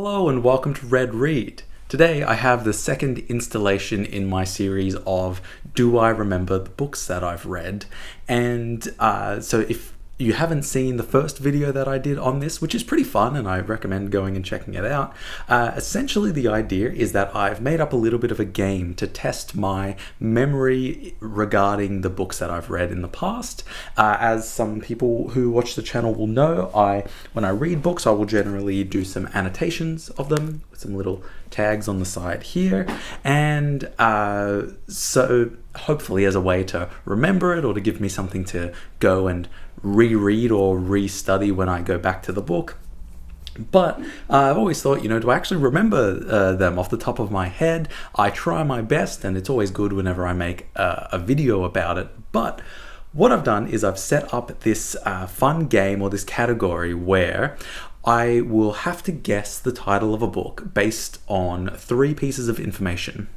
Hello and welcome to Red Read. Today I have the second installation in my series of Do I Remember the Books That I've Read? And so if you haven't seen the first video that I did on this, which is pretty fun and I recommend going and checking it out, essentially the idea is that I've made up a little bit of a game to test my memory regarding the books that I've read in the past. As some people who watch the channel will know, when I read books, I will generally do some annotations of them with some little tags on the side here, and so hopefully as a way to remember it or to give me something to go and reread or restudy when I go back to the book. But I've always thought, do I actually remember them off the top of my head? I try my best, and it's always good whenever I make a video about it. But what I've done is I've set up this fun game or this category where I will have to guess the title of a book based on 3 pieces of information.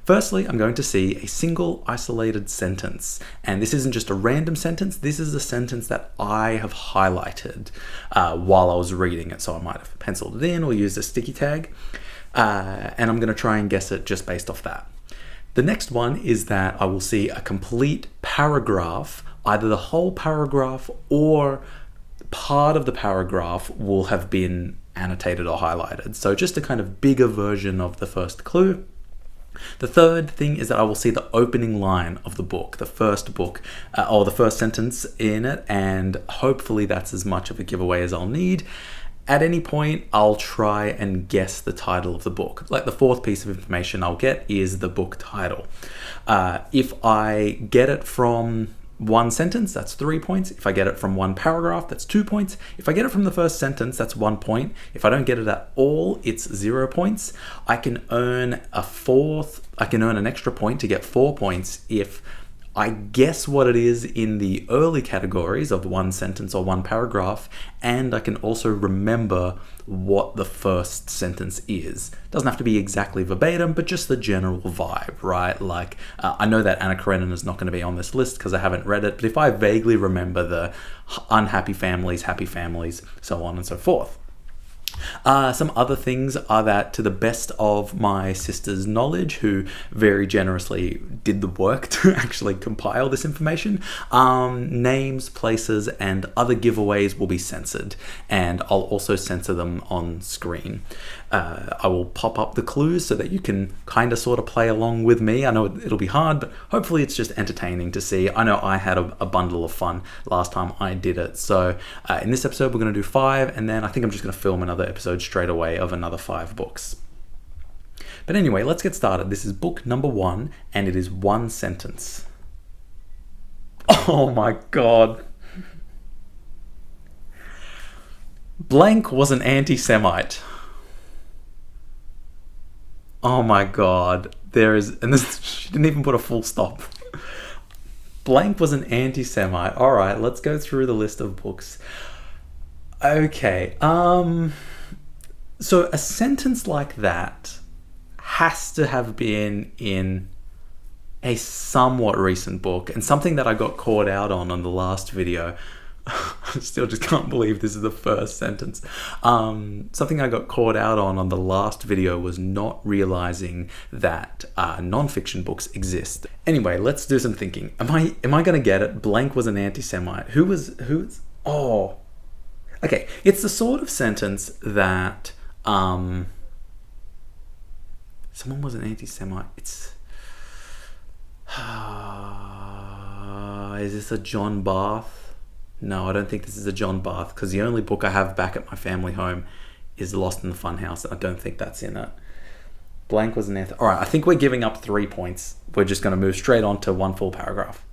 Firstly, I'm going to see a single isolated sentence, and this isn't just a random sentence, this is a sentence that I have highlighted while I was reading it, so I might have penciled it in or used a sticky tag, and I'm going to try and guess it just based off that. The next one is that I will see a complete paragraph, either the whole paragraph or part of the paragraph will have been annotated or highlighted, so just a kind of bigger version of the first clue. The third thing is that I will see the opening line of the book, the first book, or the first sentence in it, and hopefully that's as much of a giveaway as I'll need. At any point, I'll try and guess the title of the book. Like the 4th piece of information I'll get is the book title. If I get it from one sentence, that's 3 points. If I get it from one paragraph, that's 2 points. If I get it from the first sentence, that's 1 point. If I don't get it at all, it's 0 points. I can earn an extra point to get 4 points if I guess what it is in the early categories of one sentence or one paragraph, and I can also remember what the first sentence is. Doesn't have to be exactly verbatim, but just the general vibe, right? Like, I know that Anna Karenina is not going to be on this list because I haven't read it, but if I vaguely remember the unhappy families, happy families, so on and so forth. Some other things are that, to the best of my sister's knowledge, who very generously did the work to actually compile this information, names, places, and other giveaways will be censored, and I'll also censor them on screen. I will pop up the clues so that you can kind of sort of play along with me. I know it'll be hard, but hopefully it's just entertaining to see. I know I had a bundle of fun last time I did it. So in this episode, we're going to do 5, and then I think I'm just going to film another episode straight away of another 5 books. But anyway, let's get started. This is book number 1, and it is 1 sentence. Oh my God. Blank was an anti-Semite. Oh my God, she didn't even put a full stop. Blank was an anti-Semite. All right, let's go through the list of books. Okay, so a sentence like that has to have been in a somewhat recent book, and something that I got caught out on the last video. I still just can't believe this is the first sentence. Something I got caught out on the last video was not realizing that non-fiction books exist. Anyway, let's do some thinking. Am I going to get it? Blank was an anti-Semite. Oh. Okay, it's the sort of sentence that someone was an anti-Semite. Is this a John Barth? No, I don't think this is a John Barth, because the only book I have back at my family home is Lost in the Funhouse. I don't think that's in it. Blank was an anthem. All right, I think we're giving up 3 points. We're just going to move straight on to 1 full paragraph.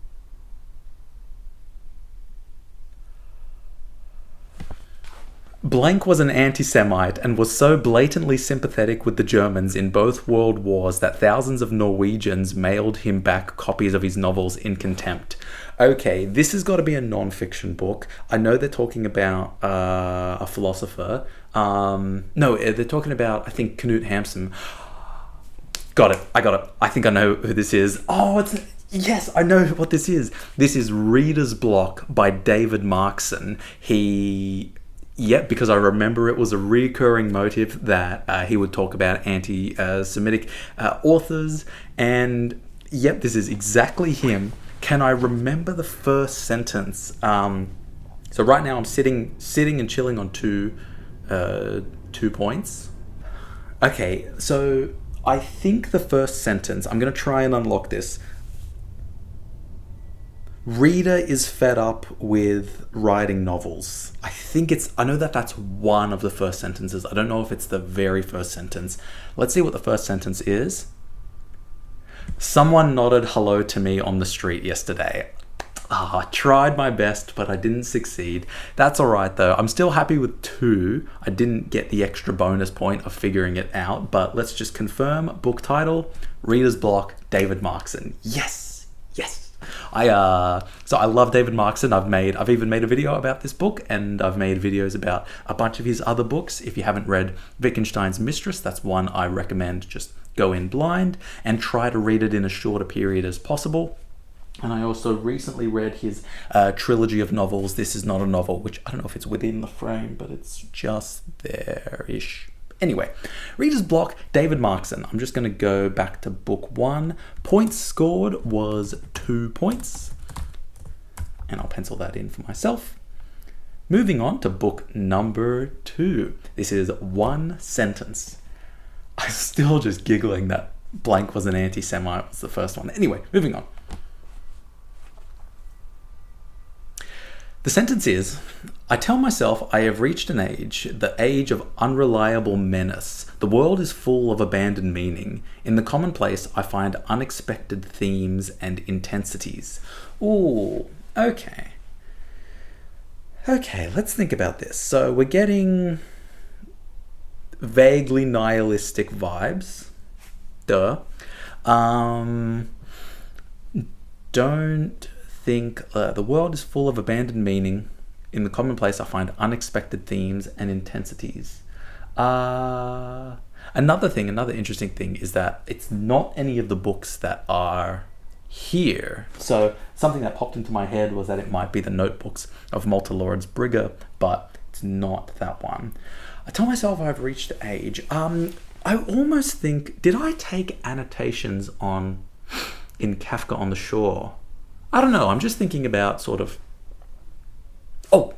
Blank was an anti-Semite and was so blatantly sympathetic with the Germans in both world wars that thousands of Norwegians mailed him back copies of his novels in contempt. Okay, this has got to be a non-fiction book. I know they're talking about a philosopher. No, they're talking about, I think, Knut Hamsun. Got it. I got it. I think I know who this is. Yes, I know what this is. This is Reader's Block by David Markson. Yep, because I remember it was a recurring motive that he would talk about anti-Semitic authors, and yep, this is exactly him. Can I remember the first sentence? So right now I'm sitting and chilling on 2 points. Okay, so I think the first sentence, I'm going to try and unlock this. Reader is fed up with writing novels. I know that that's one of the first sentences. I don't know if it's the very first sentence. Let's see what the first sentence is. Someone nodded hello to me on the street yesterday. I tried my best, but I didn't succeed. That's all right, though. I'm still happy with 2. I didn't get the extra bonus point of figuring it out, but let's just confirm. Book title, Reader's Block, David Markson. Yes, yes. So I love David Markson. I've even made a video about this book, and I've made videos about a bunch of his other books. If you haven't read Wittgenstein's Mistress, that's one I recommend. Just go in blind and try to read it in as short a period as possible. And I also recently read his trilogy of novels, This Is Not a Novel, which I don't know if it's within the frame, but it's just there-ish. Anyway, Reader's Block, David Markson. I'm just going to go back to book 1. Points scored was 2 points. And I'll pencil that in for myself. Moving on to book number 2. This is 1 sentence. I'm still just giggling that blank was an anti-Semite was the first one. Anyway, moving on. The sentence is, I tell myself I have reached an age, the age of unreliable menace. The world is full of abandoned meaning. In the commonplace, I find unexpected themes and intensities. Ooh, okay. Okay, let's think about this. So we're getting vaguely nihilistic vibes. Duh. Don't think the world is full of abandoned meaning. In the commonplace, I find unexpected themes and intensities. Another interesting thing is that it's not any of the books that are here. So something that popped into my head was that it might be the notebooks of Malta Lawrence Brigger, but it's not that one. I tell myself I've reached age. I almost think, did I take annotations in Kafka on the Shore? I don't know. I'm just thinking about sort of... Oh!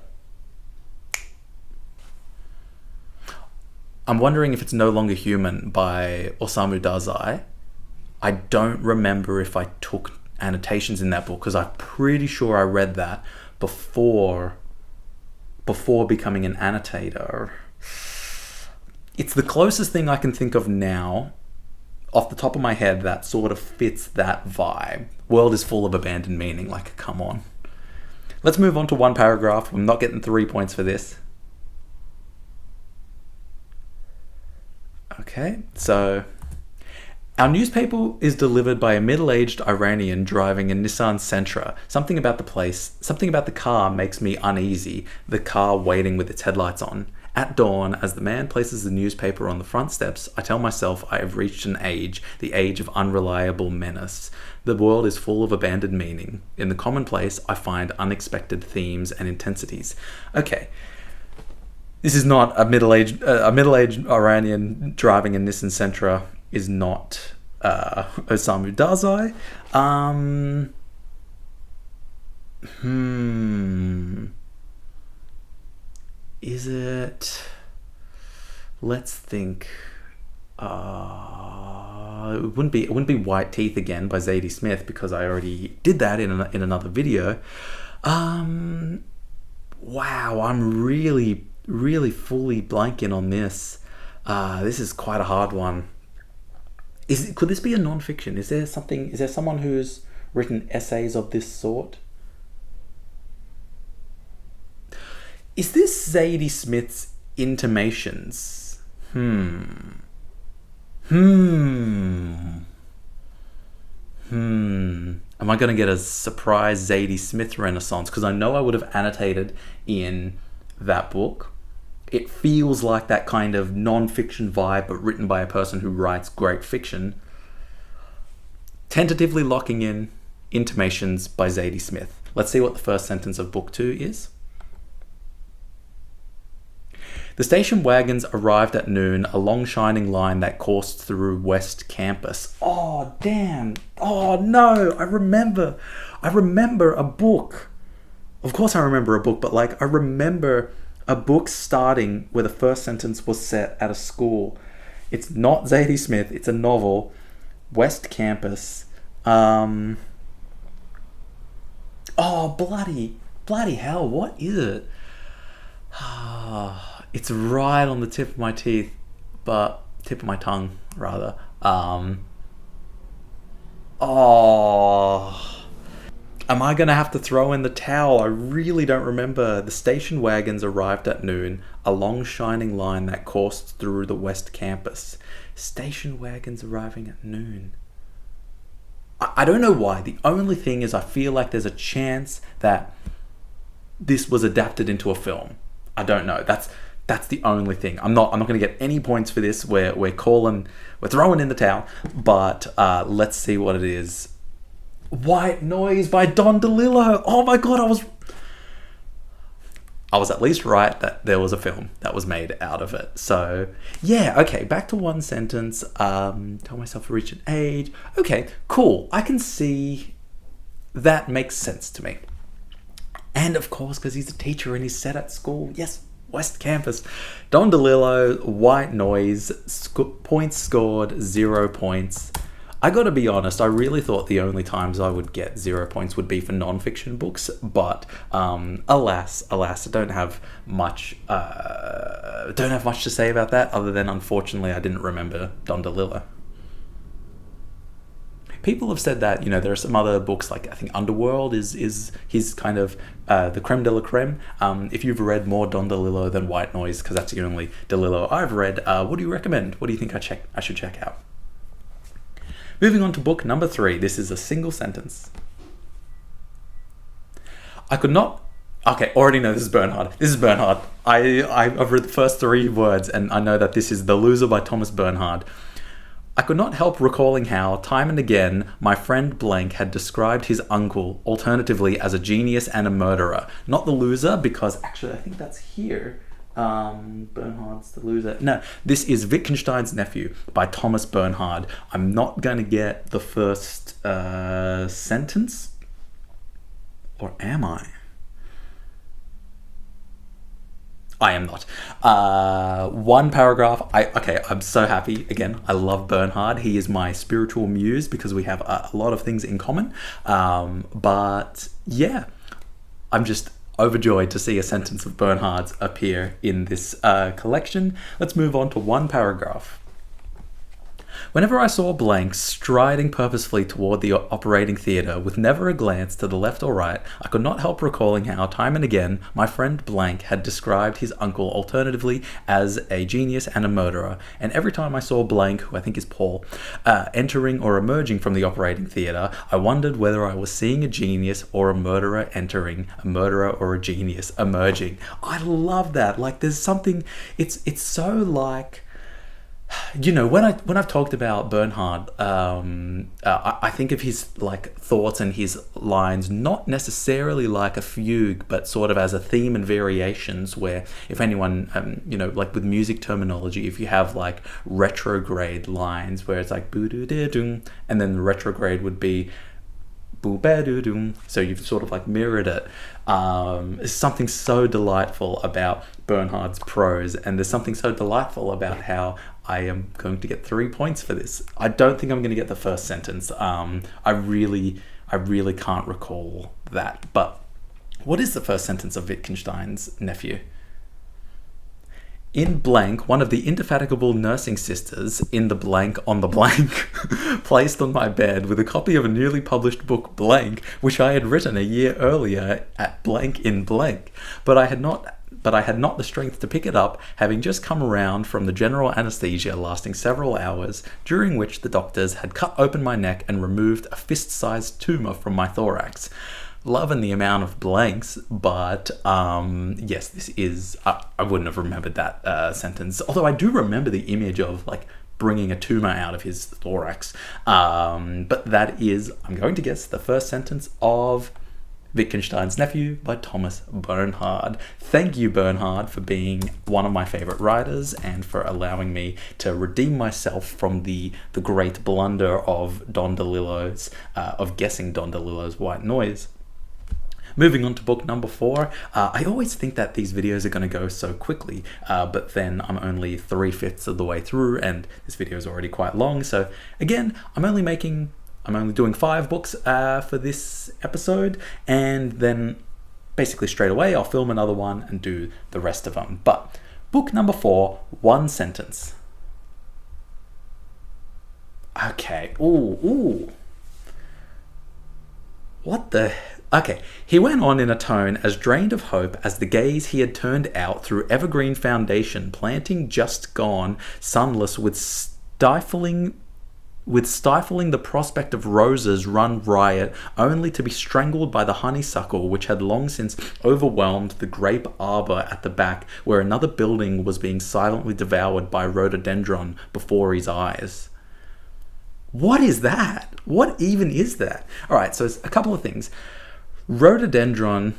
I'm wondering if it's No Longer Human by Osamu Dazai. I don't remember if I took annotations in that book, because I'm pretty sure I read that before becoming an annotator. It's the closest thing I can think of now, off the top of my head, that sort of fits that vibe. World is full of abandoned meaning. Like, come on. Let's move on to 1 paragraph. I'm not getting 3 points for this. Okay, so... Our newspaper is delivered by a middle-aged Iranian driving a Nissan Sentra. Something about the car makes me uneasy, the car waiting with its headlights on. At dawn, as the man places the newspaper on the front steps, I tell myself I have reached an age, the age of unreliable menace. The world is full of abandoned meaning. In the commonplace, I find unexpected themes and intensities. Okay. This is not a middle-aged Iranian driving a Nissan Sentra is not Osamu Dazai. Is it? Let's think. It wouldn't be White Teeth again by Zadie Smith, because I already did that in another video. Wow, I'm really fully blanking on this. This is quite a hard one. Could this be a non-fiction? Is there someone who's written essays of this sort? Is this Zadie Smith's Intimations? Am I going to get a surprise Zadie Smith renaissance? Because I know I would have annotated in that book. It feels like that kind of non-fiction vibe, but written by a person who writes great fiction. Tentatively locking in Intimations by Zadie Smith. Let's see what the first sentence of book 2 is. The station wagons arrived at noon, a long shining line that coursed through West Campus. Oh, damn. Oh, no. I remember a book. Of course I remember a book, but like I remember a book starting where the first sentence was set at a school. It's not Zadie Smith. It's a novel. West Campus. Oh, bloody hell. What is it? It's right on the tip of my teeth, but tip of my tongue, rather. Am I going to have to throw in the towel? I really don't remember. The station wagons arrived at noon, a long shining line that coursed through the West Campus. Station wagons arriving at noon. I don't know why. The only thing is I feel like there's a chance that this was adapted into a film. I don't know. That's the only thing. I'm not going to get any points for this. We're throwing in the towel, but let's see what it is. White Noise by Don DeLillo. Oh my god, I was at least right that there was a film that was made out of it. So yeah, okay, back to one sentence. Tell myself to reach an age. Okay, cool. I can see that makes sense to me. And of course, because he's a teacher and he's set at school. Yes, West Campus. Don DeLillo, White Noise, points scored, 0 points. I gotta be honest, I really thought the only times I would get 0 points would be for non-fiction books, but alas, I don't have much to say about that, other than unfortunately I didn't remember Don DeLillo. People have said that, there are some other books, like I think Underworld is his kind of the creme de la creme. If you've read more Don DeLillo than White Noise, because that's the only DeLillo I've read, what do you recommend? What do you think I should check out? Moving on to book number 3. This is a single sentence. I could not... Okay, already know this is Bernhard. I've read the first 3 words, and I know that this is The Loser by Thomas Bernhard. I could not help recalling how, time and again, my friend blank had described his uncle, alternatively, as a genius and a murderer. Not The Loser, because actually I think that's here. Bernhard's The Loser. No, this is Wittgenstein's Nephew by Thomas Bernhard. I'm not going to get the first sentence. Or am I? I am not. One paragraph. I'm so happy. Again, I love Bernhard. He is my spiritual muse because we have a lot of things in common. But yeah, I'm just overjoyed to see a sentence of Bernhard's appear in this collection. Let's move on to one paragraph. Whenever I saw blank striding purposefully toward the operating theatre with never a glance to the left or right, I could not help recalling how, time and again, my friend blank had described his uncle alternatively as a genius and a murderer, and every time I saw blank, who I think is Paul, entering or emerging from the operating theatre, I wondered whether I was seeing a genius or a murderer entering, a murderer or a genius emerging. I love that. Like, there's something, it's so like... when I've talked about Bernhard, I think of his like thoughts and his lines not necessarily like a fugue, but sort of as a theme and variations. Where if anyone, like with music terminology, if you have like retrograde lines where it's like boo doo doo doo, and then the retrograde would be boo ba doo doo. So you've sort of like mirrored it. There's something so delightful about Bernhard's prose, and there's something so delightful about how I am going to get 3 points for this. I don't think I'm going to get the first sentence. I really can't recall that. But what is the first sentence of Wittgenstein's Nephew? In blank, one of the indefatigable nursing sisters in the blank on the blank placed on my bed with a copy of a newly published book blank, which I had written a year earlier at blank in blank, but I had not the strength to pick it up, having just come around from the general anesthesia lasting several hours, during which the doctors had cut open my neck and removed a fist-sized tumor from my thorax. Loving the amount of blanks, but yes, this is... I wouldn't have remembered that sentence, although I do remember the image of like bringing a tumor out of his thorax. But that is, I'm going to guess, the first sentence of Wittgenstein's Nephew by Thomas Bernhard. Thank you, Bernhard, for being one of my favorite writers and for allowing me to redeem myself from the great blunder of guessing Don DeLillo's White Noise. Moving on to book number 4. I always think that these videos are going to go so quickly, but then I'm only 3/5 of the way through and this video is already quite long. So again, I'm only doing 5 books for this episode, and then basically straight away I'll film another one and do the rest of them. But book number 4, one sentence. Okay. Ooh. What the... Okay, he went on in a tone as drained of hope as the gaze he had turned out through evergreen foundation, planting just gone, sunless with stifling the prospect of roses run riot, only to be strangled by the honeysuckle which had long since overwhelmed the grape arbor at the back, where another building was being silently devoured by rhododendron before his eyes. What is that? What even is that? All right, so it's a couple of things. Rhododendron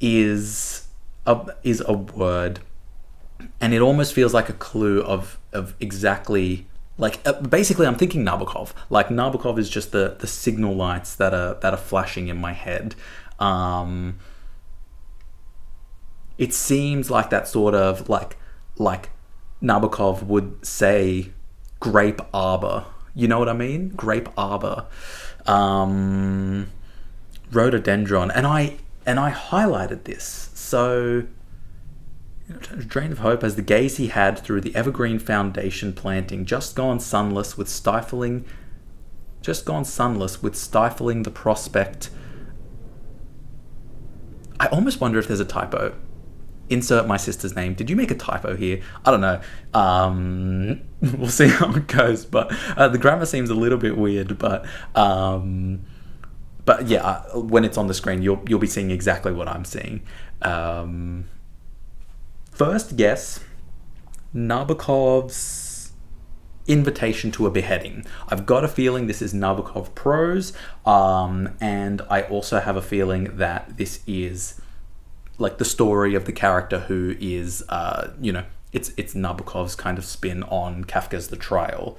is a word, and it almost feels like a clue of exactly, like, basically I'm thinking Nabokov. Like, Nabokov is just the signal lights that are flashing in my head. It seems like that sort of like Nabokov would say grape arbor. You know what I mean? Grape arbor. Rhododendron, and I highlighted this. So, drain of hope as the gaze he had through the evergreen foundation planting, just gone sunless with stifling the prospect. I almost wonder if there's a typo. Insert my sister's name. Did you make a typo here? I don't know. We'll see how it goes, but the grammar seems a little bit weird, but yeah, when it's on the screen, you'll be seeing exactly what I'm seeing. First guess, Nabokov's invitation to a beheading. I've got a feeling this is Nabokov prose, and I also have a feeling that this is like the story of the character who is, it's Nabokov's kind of spin on Kafka's The Trial.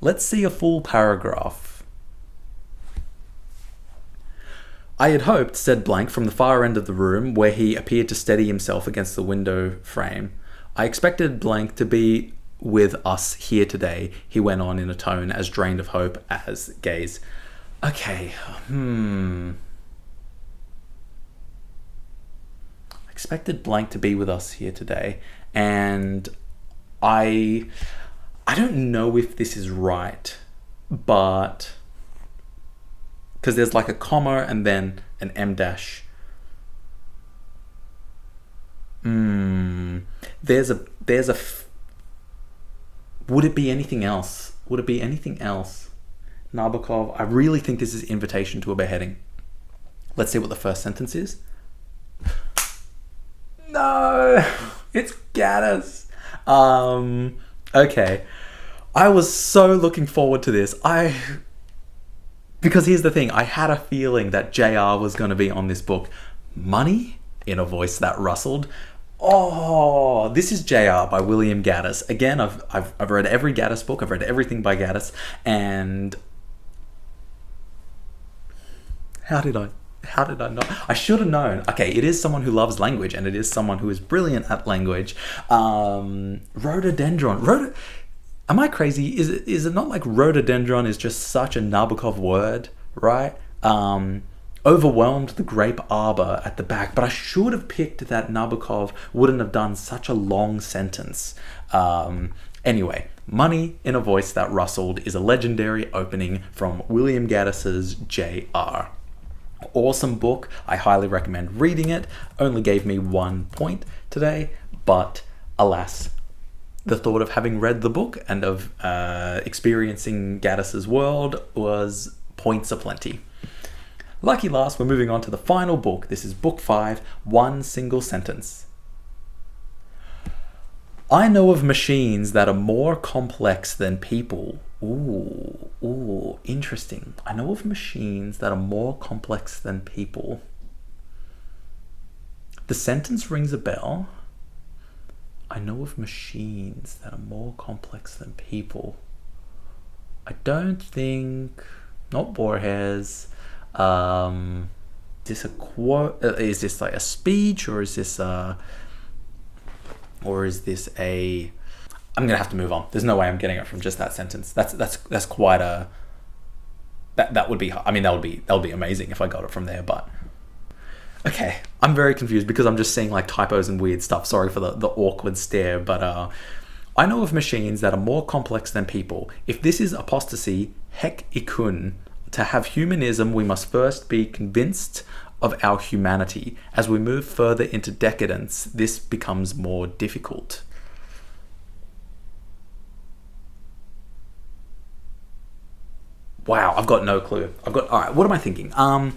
Let's see a full paragraph. I had hoped, said Blank from the far end of the room, where he appeared to steady himself against the window frame. I expected Blank to be with us here today, he went on in a tone as drained of hope as gaze. Okay, I expected Blank to be with us here today, and I don't know if this is right, but... because there's like a comma and then an M dash. Would it be anything else? Nabokov, I really think this is invitation to a beheading. Let's see what the first sentence is. No, it's Gaddis. Okay. I was so looking forward to this. Because here's the thing, I had a feeling that JR was going to be on this book. Money? In a voice that rustled. Oh, this is JR by William Gaddis. Again, I've read every Gaddis book. I've read everything by Gaddis. And how did I not? I should have known. Okay, it is someone who loves language, and it is someone who is brilliant at language. Rhododendron. Am I crazy? Is it not like rhododendron is just such a Nabokov word, right? Overwhelmed the grape arbor at the back, but I should have picked that Nabokov wouldn't have done such a long sentence. Anyway, Money in a Voice That Rustled is a legendary opening from William Gaddis's J.R. Awesome book. I highly recommend reading it. Only gave me 1 point today, but alas, the thought of having read the book and of experiencing Gaddis's world was points aplenty. Lucky last, we're moving on to the final book. This is book 5, one single sentence. I know of machines that are more complex than people. Ooh, interesting. I know of machines that are more complex than people. The sentence rings a bell. I know of machines that are more complex than people. I don't think... Not Borges. Is this a quote? Is this like a speech, or is this a... I'm gonna have to move on. There's no way I'm getting it from just that sentence. That's quite a... That would be... I mean, that would be amazing if I got it from there, but... Okay, I'm very confused because I'm just seeing like typos and weird stuff. Sorry for the awkward stare, but I know of machines that are more complex than people. If this is apostasy, heck ikun. To have humanism, we must first be convinced of our humanity. As we move further into decadence, this becomes more difficult. Wow, I've got no clue. All right, what am I thinking? I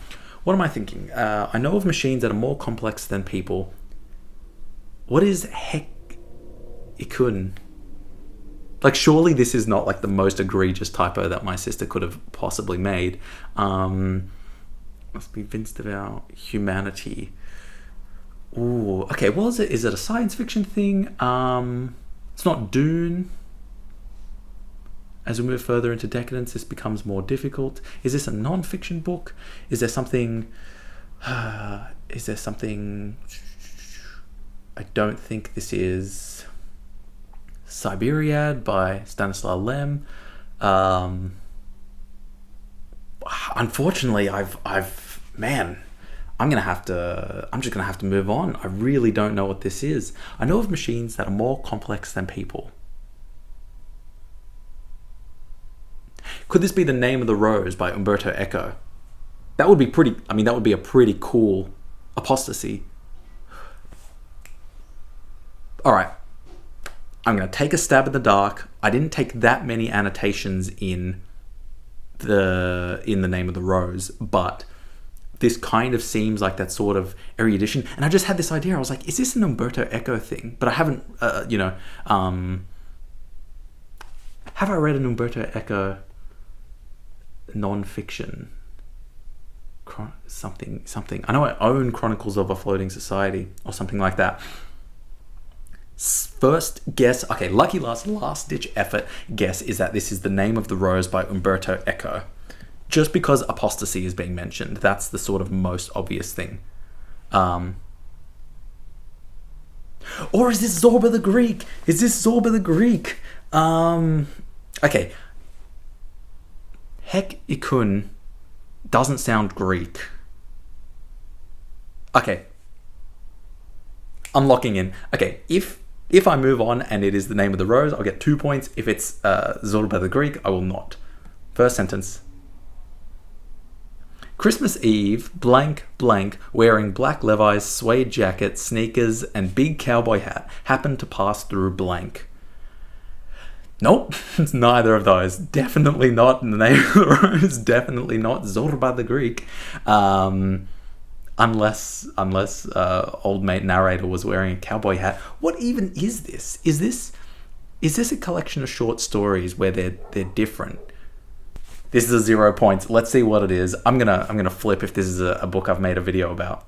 know of machines that are more complex than people. What is heck ikun? Like, surely this is not like the most egregious typo that my sister could have possibly made. Must be convinced of our humanity. Ooh, okay, well, is it a science fiction thing? It's not Dune. As we move further into decadence, this becomes more difficult. Is this a non-fiction book? Is there something... I don't think this is Siberiad by Stanislaw Lem. Unfortunately, I'm just gonna have to move on. I really don't know what this is. I know of machines that are more complex than people. Could this be The Name of the Rose by Umberto Eco? That would be a pretty cool apostasy. All right. I'm going to take a stab in the dark. I didn't take that many annotations in the Name of the Rose, but this kind of seems like that sort of erudition. And I just had this idea. I was like, is this an Umberto Eco thing? But I haven't, have I read an Umberto Eco non-fiction? Something. I know I own Chronicles of a Floating Society or something like that. First guess, okay, lucky last ditch effort guess is that this is The Name of the Rose by Umberto Eco. Just because apostasy is being mentioned, that's the sort of most obvious thing. Or is this Zorba the Greek? Okay. Heck ikun doesn't sound Greek. Okay. I'm locking in. Okay, if I move on and it is The Name of the Rose, I'll get 2 points. If it's Zorba the Greek, I will not. First sentence. Christmas Eve, blank, wearing black Levi's suede jacket, sneakers, and big cowboy hat, happened to pass through blank. Nope, it's neither of those. Definitely not In the Name of the Rose. Definitely not Zorba the Greek. Unless old mate narrator was wearing a cowboy hat. What even is this? Is this a collection of short stories where they're different? This is a 0 points. Let's see what it is. I'm gonna flip if this is a book I've made a video about.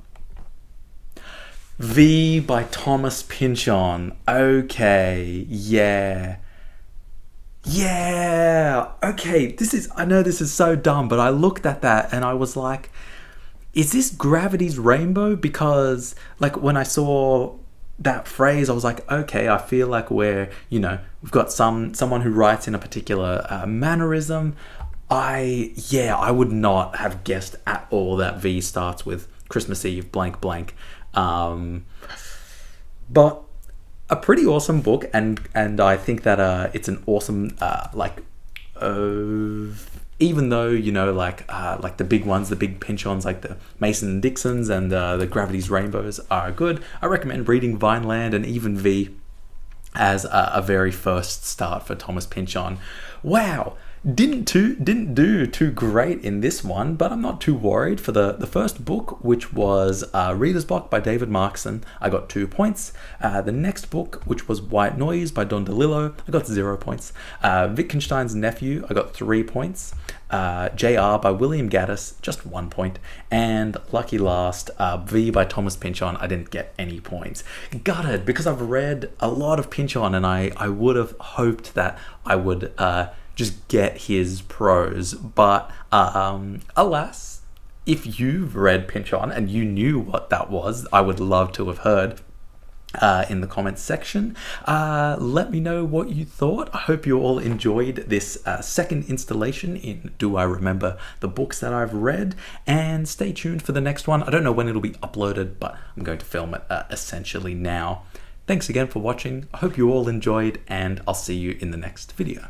V by Thomas Pynchon. Okay, yeah. Okay, I know this is so dumb, but I looked at that and I was like, is this Gravity's Rainbow? Because like when I saw that phrase, I was like, okay, I feel like we've got someone who writes in a particular mannerism. I would not have guessed at all that V starts with Christmas Eve, blank. But a pretty awesome book, and I think that it's an awesome even though like the big ones, the big Pynchons like the Mason and Dixons and the Gravity's Rainbows are good. I recommend reading Vineland and even V as a very first start for Thomas Pynchon. Wow, Didn't do too great in this one, but I'm not too worried. For the first book, which was Reader's Block by David Markson, I got 2 points. The next book, which was White Noise by Don DeLillo, I got 0 points. Wittgenstein's Nephew, I got 3 points. JR by William Gaddis, just 1 point. And lucky last, V by Thomas Pynchon, I didn't get any points. Gutted, because I've read a lot of Pynchon and I would have hoped that I would just get his prose, but alas, if you've read Pynchon and you knew what that was, I would love to have heard in the comments section. Let me know what you thought. I hope you all enjoyed this second installation in Do I Remember the Books That I've Read, and stay tuned for the next one. I don't know when it'll be uploaded, but I'm going to film it essentially now. Thanks again for watching. I hope you all enjoyed, and I'll see you in the next video.